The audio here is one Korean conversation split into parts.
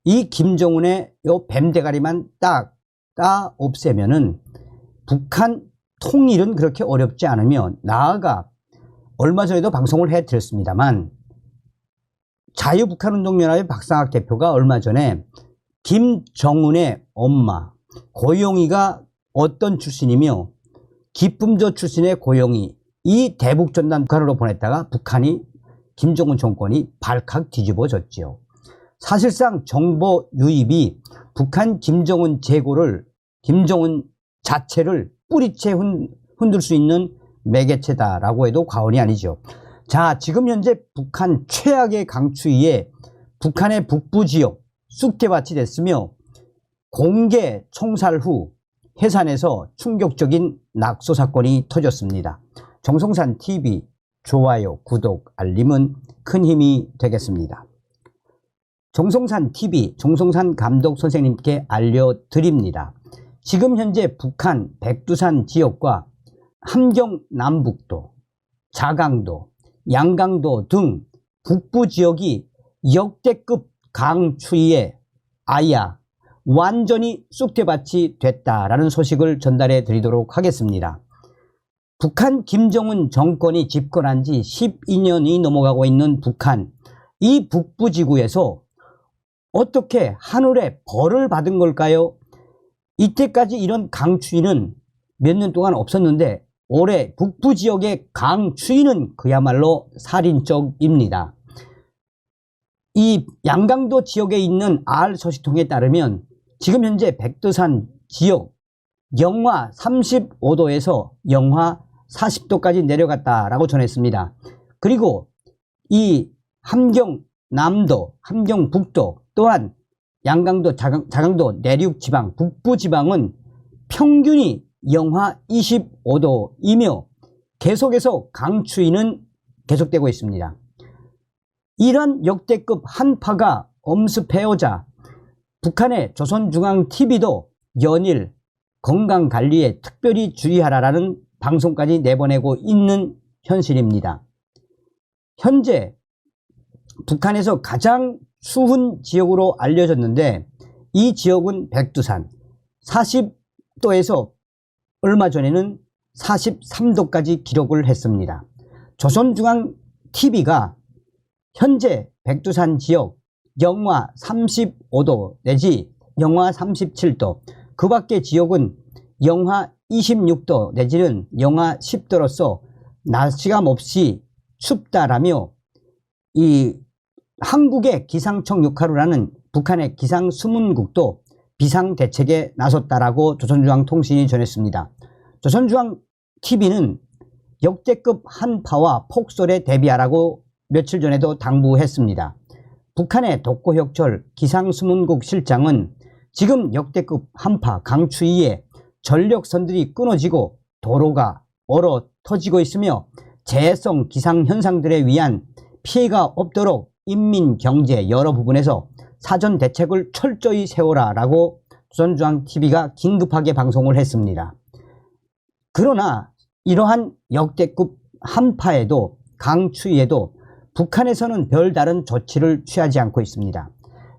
이 김정은의 요 뱀대가리만 딱 없애면은 북한 통일은 그렇게 어렵지 않으며, 나아가 얼마 전에도 방송을 해드렸습니다만 자유북한운동연합의 박상학 대표가 얼마 전에 김정은의 엄마 고용이가 어떤 출신이며 기쁨조 출신의 고용이 이 대북전단 북한으로 보냈다가 북한이 김정은 정권이 발칵 뒤집어졌지요. 사실상 정보 유입이 북한 김정은 제고를, 김정은 자체를 뿌리채 흔들 수 있는 매개체다라고 해도 과언이 아니죠. 자, 지금 현재 북한 최악의 강추위에 북한의 북부 지역 쑥대밭이 됐으며, 공개 총살 후 해산에서 충격적인 낙소 사건이 터졌습니다. 정성산 TV 좋아요, 구독, 알림은 큰 힘이 되겠습니다. 정성산 TV 정성산 감독 선생님께 알려드립니다. 지금 현재 북한 백두산 지역과 함경 남북도, 자강도, 양강도 등 북부 지역이 역대급 강추위에 아야 완전히 쑥대밭이 됐다라는 소식을 전달해 드리도록 하겠습니다. 북한 김정은 정권이 집권한 지 12년이 넘어가고 있는 북한, 이 북부 지구에서 어떻게 하늘에 벌을 받은 걸까요? 이때까지 이런 강추위는 몇 년 동안 없었는데 올해 북부 지역의 강추위는 그야말로 살인적입니다. 이 양강도 지역에 있는 알 소식통에 따르면 지금 현재 백두산 지역 영하 35도에서 영하 40도까지 내려갔다라고 전했습니다. 그리고 이 함경남도, 함경북도 또한 양강도, 자강도 내륙 지방, 북부 지방은 평균이 영하 25도이며 계속해서 강추위는 계속되고 있습니다. 이런 역대급 한파가 엄습해오자 북한의 조선중앙TV도 연일 건강관리에 특별히 주의하라라는 방송까지 내보내고 있는 현실입니다. 현재 북한에서 가장 추운 지역으로 알려졌는데 이 지역은 백두산 40도에서 얼마 전에는 43도까지 기록을 했습니다. 조선중앙TV가 현재 백두산 지역 영하 35도 내지 영하 37도, 그 밖의 지역은 영하 26도 내지는 영하 10도로서 날씨가 몹시 춥다라며 이 한국의 기상청 역할을 하는 북한의 기상수문국도 비상대책에 나섰다라고 조선중앙통신이 전했습니다. 조선중앙TV는 역대급 한파와 폭설에 대비하라고 며칠 전에도 당부했습니다. 북한의 독고혁철 기상수문국 실장은 지금 역대급 한파 강추위에 전력선들이 끊어지고 도로가 얼어 터지고 있으며 재해성 기상현상들에 위한 피해가 없도록 인민, 경제 여러 부분에서 사전 대책을 철저히 세워라 라고 조선중앙TV가 긴급하게 방송을 했습니다. 그러나 이러한 역대급 한파에도 강추위에도 북한에서는 별다른 조치를 취하지 않고 있습니다.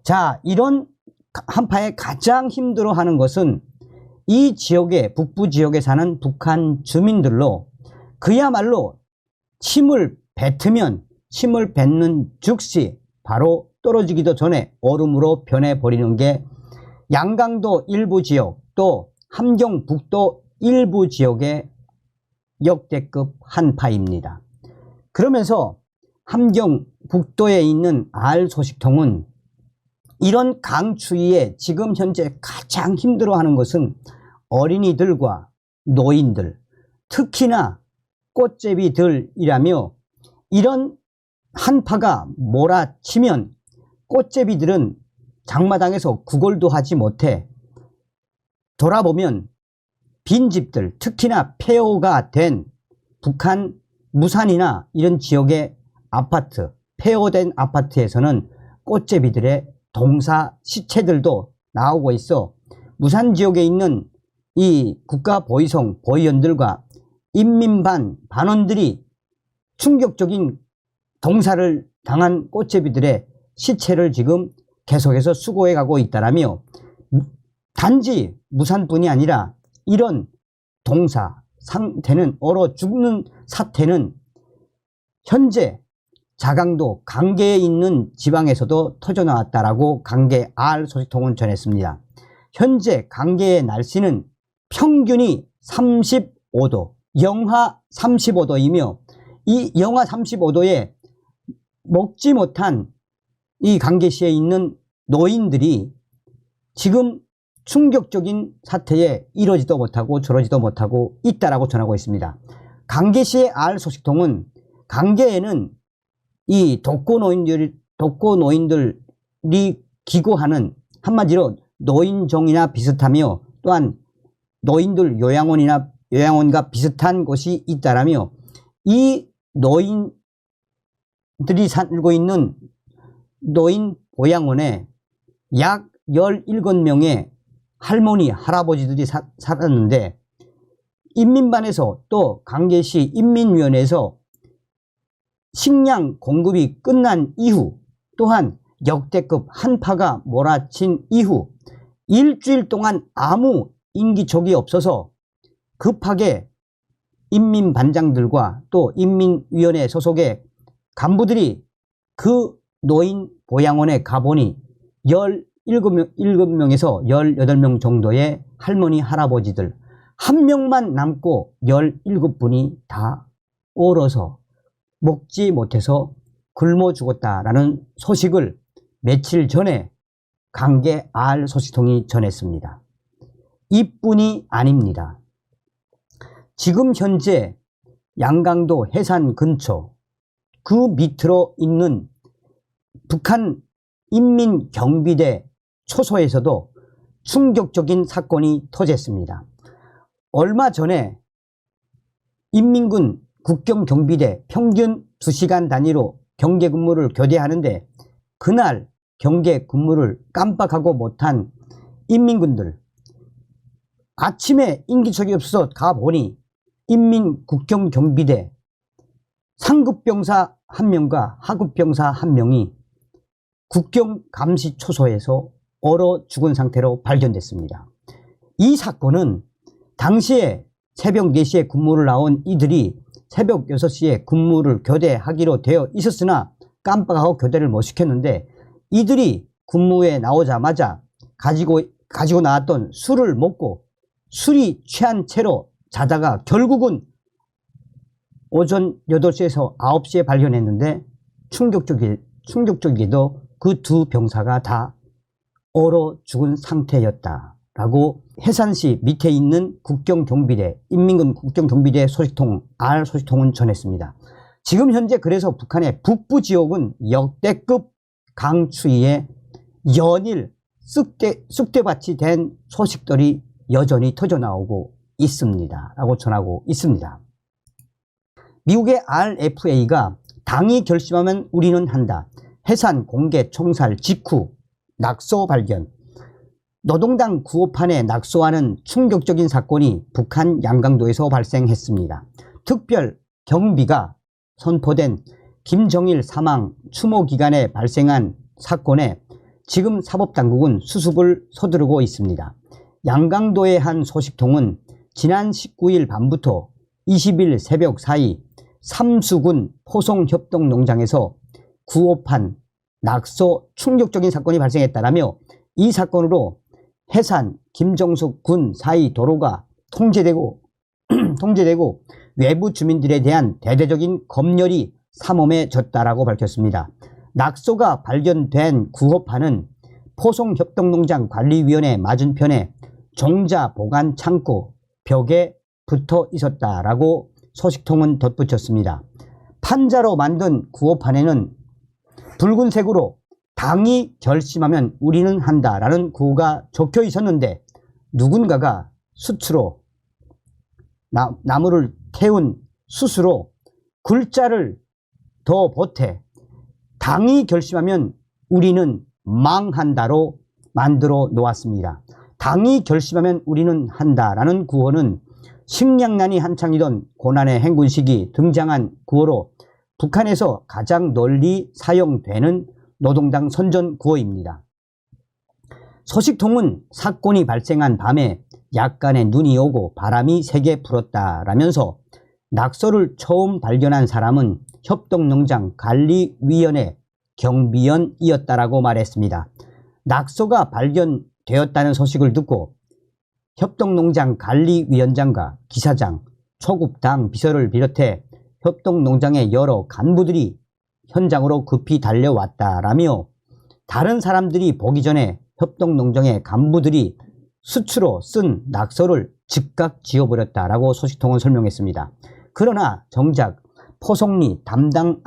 자, 이런 한파에 가장 힘들어하는 것은 이 지역의 북부 지역에 사는 북한 주민들로 그야말로 침을 뱉으면 침을 뱉는 즉시 바로 떨어지기도 전에 얼음으로 변해버리는 게 양강도 일부 지역 또 함경북도 일부 지역의 역대급 한파입니다. 그러면서 함경북도에 있는 알 소식통은 이런 강추위에 지금 현재 가장 힘들어하는 것은 어린이들과 노인들, 특히나 꽃제비들이라며 이런 한파가 몰아치면 꽃제비들은 장마당에서 구걸도 하지 못해 돌아보면 빈집들, 특히나 폐허가 된 북한 무산이나 이런 지역의 아파트, 폐허된 아파트에서는 꽃제비들의 동사 시체들도 나오고 있어 무산 지역에 있는 이 국가보위성 보위원들과 인민반 반원들이 충격적인 동사를 당한 꽃제비들의 시체를 지금 계속해서 수고해 가고 있다라며 단지 무산뿐이 아니라 이런 동사 상태는 얼어 죽는 사태는 현재 자강도 강계에 있는 지방에서도 터져나왔다라고 강계 R 소식통은 전했습니다. 현재 강계의 날씨는 평균이 35도, 영하 35도이며 이 영하 35도에 먹지 못한 이 강계시에 있는 노인들이 지금 충격적인 사태에 이러지도 못하고 저러지도 못하고 있다라고 전하고 있습니다. 강계시의 R 소식통은 강계에는 이 독거노인들이 기고하는 한마디로 노인정이나 비슷하며 또한 노인들 요양원과 비슷한 곳이 있다라며 이 노인들이 살고 있는 노인 보양원에 약 17명의 할머니, 할아버지들이 살았는데 인민반에서 또 강계시 인민위원회에서 식량 공급이 끝난 이후 또한 역대급 한파가 몰아친 이후 일주일 동안 아무 인기척이 없어서 급하게 인민반장들과 또 인민위원회 소속의 간부들이 그 노인 보양원에 가보니 17명에서 18명 정도의 할머니, 할아버지들 한 명만 남고 17분이 다 얼어서 먹지 못해서 굶어 죽었다라는 소식을 며칠 전에 강계 R 소식통이 전했습니다. 이뿐이 아닙니다. 지금 현재 양강도 해산 근처 그 밑으로 있는 북한 인민경비대 초소에서도 충격적인 사건이 터졌습니다. 얼마 전에 인민군 국경경비대 평균 2시간 단위로 경계 근무를 교대하는데 그날 경계 근무를 깜빡하고 못한 인민군들 아침에 인기척이 없어서 가보니 인민국경경비대 상급병사 1명과 하급병사 1명이 국경감시 초소에서 얼어 죽은 상태로 발견됐습니다. 이 사건은 당시에 새벽 4시에 근무를 나온 이들이 새벽 6시에 근무를 교대하기로 되어 있었으나 깜빡하고 교대를 못 시켰는데 이들이 근무에 나오자마자 가지고 나왔던 술을 먹고 술이 취한 채로 자다가 결국은 오전 8시에서 9시에 발견했는데 충격적이게도 그 두 병사가 다 얼어 죽은 상태였다라고 해산시 밑에 있는 국경경비대 인민군 국경경비대 소식통 R 소식통은 전했습니다. 지금 현재 그래서 북한의 북부 지역은 역대급 강추위에 연일 쑥대밭이 된 소식들이 여전히 터져나오고 있습니다 라고 전하고 있습니다. 미국의 RFA가 당이 결심하면 우리는 한다. 해산 공개 총살 직후 낙소 발견. 노동당 구호판에 낙소하는 충격적인 사건이 북한 양강도에서 발생했습니다. 특별 경비가 선포된 김정일 사망 추모 기간에 발생한 사건에 지금 사법당국은 수습을 서두르고 있습니다. 양강도의 한 소식통은 지난 19일 밤부터 20일 새벽 사이 삼수군 포송협동농장에서 구호판 낙소 충격적인 사건이 발생했다라며 이 사건으로 해산 김정숙 군 사이 도로가 통제되고 외부 주민들에 대한 대대적인 검열이 삼엄해졌다라고 밝혔습니다. 낙소가 발견된 구호판은 포송협동농장 관리위원회 맞은편에 종자 보관 창고 벽에 붙어 있었다라고 소식통은 덧붙였습니다. 판자로 만든 구호판에는 붉은색으로 당이 결심하면 우리는 한다라는 구호가 적혀 있었는데 누군가가 수트로 나무를 태운 숯으로 글자를 더 보태 당이 결심하면 우리는 망한다로 만들어 놓았습니다. 당이 결심하면 우리는 한다라는 구호는 식량난이 한창이던 고난의 행군 시기 등장한 구호로 북한에서 가장 널리 사용되는 노동당 선전 구호입니다. 소식통은 사건이 발생한 밤에 약간의 눈이 오고 바람이 세게 불었다라면서 낙서를 처음 발견한 사람은 협동농장 관리위원회 경비원이었다라고 말했습니다. 낙서가 발견되었다는 소식을 듣고 협동농장 관리위원장과 기사장, 초급당 비서를 비롯해 협동농장의 여러 간부들이 현장으로 급히 달려왔다라며 다른 사람들이 보기 전에 협동농장의 간부들이 수추로 쓴 낙서를 즉각 지워버렸다라고 소식통은 설명했습니다. 그러나 정작 포송리 담당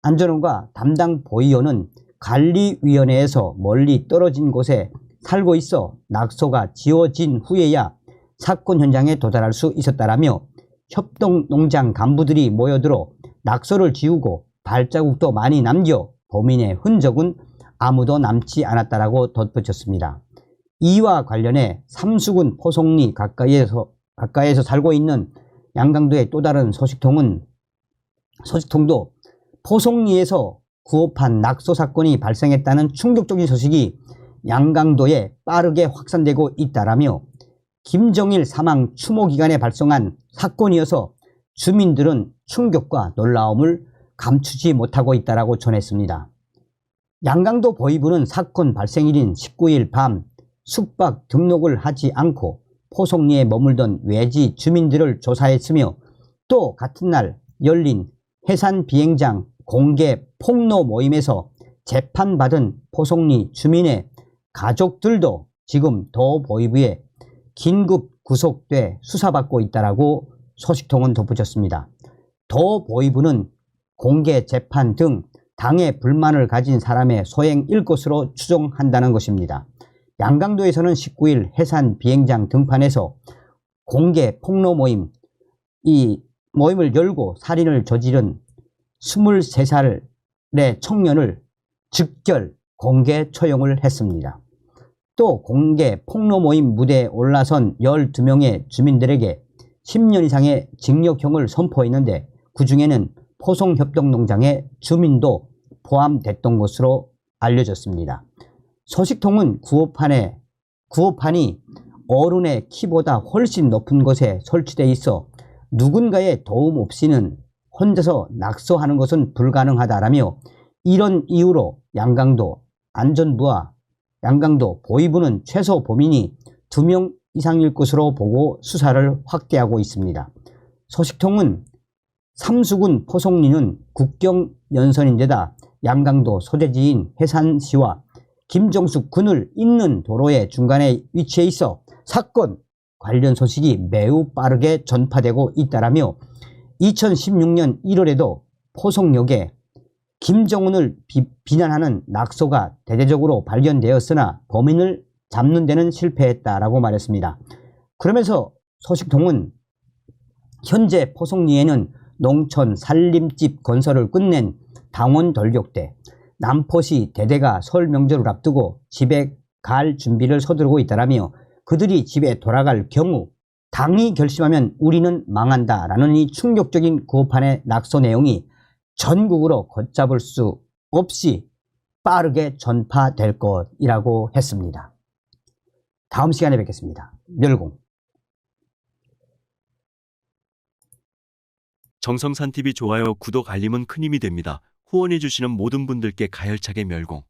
안전원과 담당 보위원은 관리위원회에서 멀리 떨어진 곳에 살고 있어 낙서가 지워진 후에야 사건 현장에 도달할 수 있었다라며 협동농장 간부들이 모여들어 낙서를 지우고 발자국도 많이 남겨 범인의 흔적은 아무도 남지 않았다라고 덧붙였습니다. 이와 관련해 삼수군 포송리 가까이에서 살고 있는 양강도의 또 다른 소식통도 포송리에서 구업한 낙서 사건이 발생했다는 충격적인 소식이 양강도에 빠르게 확산되고 있다라며 김정일 사망 추모 기간에 발생한 사건이어서 주민들은 충격과 놀라움을 감추지 못하고 있다라고 전했습니다. 양강도 보위부는 사건 발생일인 19일 밤 숙박 등록을 하지 않고 포송리에 머물던 외지 주민들을 조사했으며 또 같은 날 열린 해산 비행장 공개 폭로 모임에서 재판받은 포송리 주민의 가족들도 지금 도보위부에 긴급 구속돼 수사받고 있다라고 소식통은 덧붙였습니다. 도보위부는 공개 재판 등 당에 불만을 가진 사람의 소행일 것으로 추정한다는 것입니다. 양강도에서는 19일 해산 비행장 등판에서 공개 폭로 모임, 이 모임을 열고 살인을 저지른 23살의 청년을 즉결 공개 처형을 했습니다. 또 공개 폭로 모임 무대에 올라선 12명의 주민들에게 10년 이상의 징역형을 선포했는데 그 중에는 포송협동농장의 주민도 포함됐던 것으로 알려졌습니다. 소식통은 구호판이 어른의 키보다 훨씬 높은 곳에 설치되어 있어 누군가의 도움 없이는 혼자서 낙서하는 것은 불가능하다라며 이런 이유로 양강도 안전부와 양강도 보위부는 최소 범인이 2명 이상일 것으로 보고 수사를 확대하고 있습니다. 소식통은 삼수군 포송리는 국경 연선인데다 양강도 소재지인 해산시와 김정숙 군을 잇는 도로의 중간에 위치해 있어 사건 관련 소식이 매우 빠르게 전파되고 있다라며 2016년 1월에도 포송역에 김정은을 비난하는 낙서가 대대적으로 발견되었으나 범인을 잡는 데는 실패했다라고 말했습니다. 그러면서 소식통은 현재 포송리에는 농촌 살림집 건설을 끝낸 당원 돌격대, 남포시 대대가 설 명절을 앞두고 집에 갈 준비를 서두르고 있다라며 그들이 집에 돌아갈 경우 당이 결심하면 우리는 망한다라는 이 충격적인 구호판의 낙서 내용이 전국으로 걷잡을 수 없이 빠르게 전파될 것이라고 했습니다. 다음 시간에 뵙겠습니다. 멸공. 정성산TV 좋아요, 구독, 알림은 큰 힘이 됩니다. 후원해주시는 모든 분들께 가열차게 멸공.